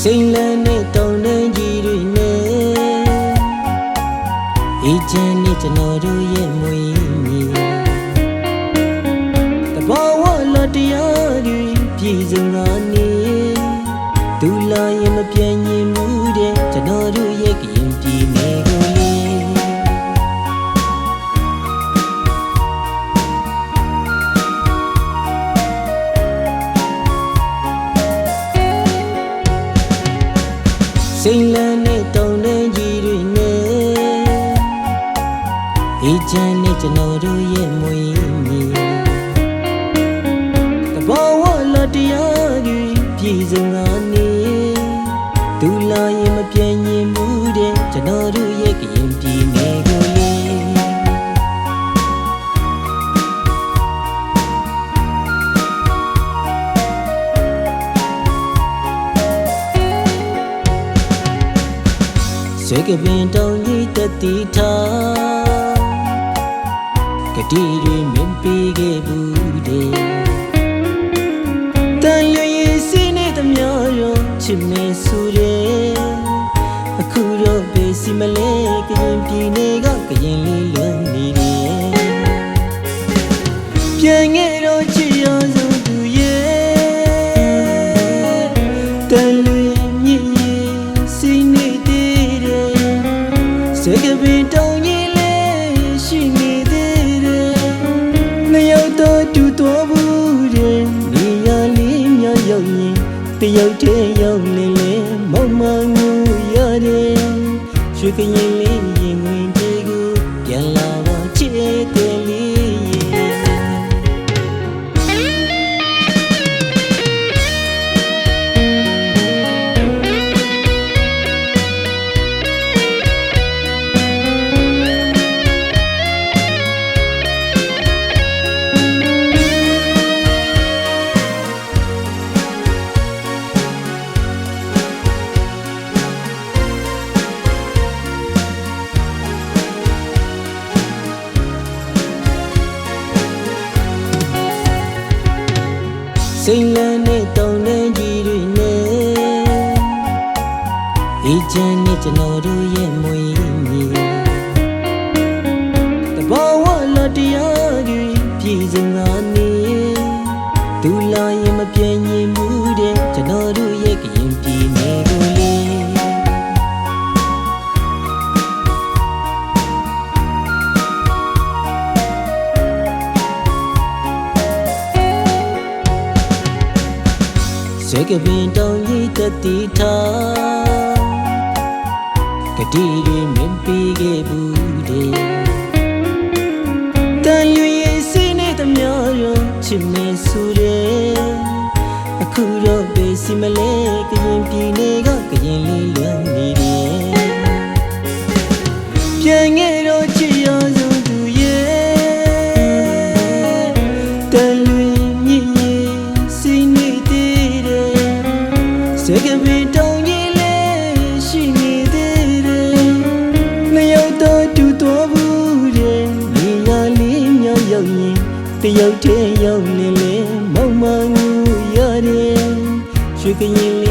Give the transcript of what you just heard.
စိန်လန်းနဲ့တောင်းတန်းကြီးတွေနဲ့အေးချမ်းနဲ့ကျွန်တော်တို့ရဲ့မွေးမြေတဘောဝလာတရားတွေပြည်စုံကနေဒူလာရင်မပြည့်ညင်မှုတဲ့ကျွန်တော်တို့ရဲ့ကရင်ပြည်နယ်ကိုလေစိန်လန်းနဲ့တောင်းတန်းကြီးတွေနဲ့အေးချမ်းနဲ့ကျွန်တော်တို့ရဲ့မွေးမြေတဘောဝလာတရားတွေပြည်စုံကနေဒူလာရင်မပြည့်ညင်မှုတဲ့ကျွန်တော်တို့ရဲ့ကရင်ပြည်နယ်ကိုလေစေကပင်တောင်ကြီးတတိထားကတိတွေမင်းပေးခဲ့ဘူးတဲ့တန်ရွေစီနေသမျှရောချစ်မေဆိုတဲ့အခုတော့ဘေးစီမလဲကရင်ပြည်နယ်ကကရင်လေးလွန်နေတယ်ပြန်ခဲ့တော့ချစ်ရဆုံးသူရဲ့တန်ရွေမြင့်ရဲ့စီနေတဲ့စေကပင်တောင်ကြီးလေးရှိနေသေးတယ်နှစ်ယောက်တော့တူတော်ဘူးတဲ့နေရာလေးများရောက်ရင်တယောက်တည်းရောက်လေလေမောင်မငူရတယ်ရွှေကရင်လေးရင်ဝင်ပြေကိုပြန်လာပါချစ်တယ်လေးစိန်လန်းနဲ့တောင်းတန်းကြီးတွေနဲ့အေးချမ်းနဲ့ကျွန်တော်တို့ရဲ့မွေးမြေတဘောဝလာတရားတွေပြည်စုံကနေဒူလာရင်မပြည့်ညင်မှုတဲ့ကျွန်တော်တို့ရဲ့ကရင်ပြည်နယ်ကိုလေစေကပင်တောင်ကြီးတတိထားကတိတွေမင်းပေးခဲ့ဘူးတဲ့တန်ရွေစီနေသမျှရောချစ်မေဆိုတဲ့အခုတော့ဘေးစီမလဲကရင်ပြည်နယ်ကကရင်လေးလွန်နေတယ်ပြန်ခဲ့တော့ချစ်ရဆုံးသူရဲ့တန်ရွေမြင့်ရဲ့စီနေတဲ့စေကပင်တောင်ကြီးလေးရှိနေသေးတယ်နှစ်ယောက်တော့တူတော်ဘူးတဲ့နေရာလေးများရောက်ရင်တယောက်တည်းရောက်လေလေမောင်မငူရတယ်ရွှေကရင်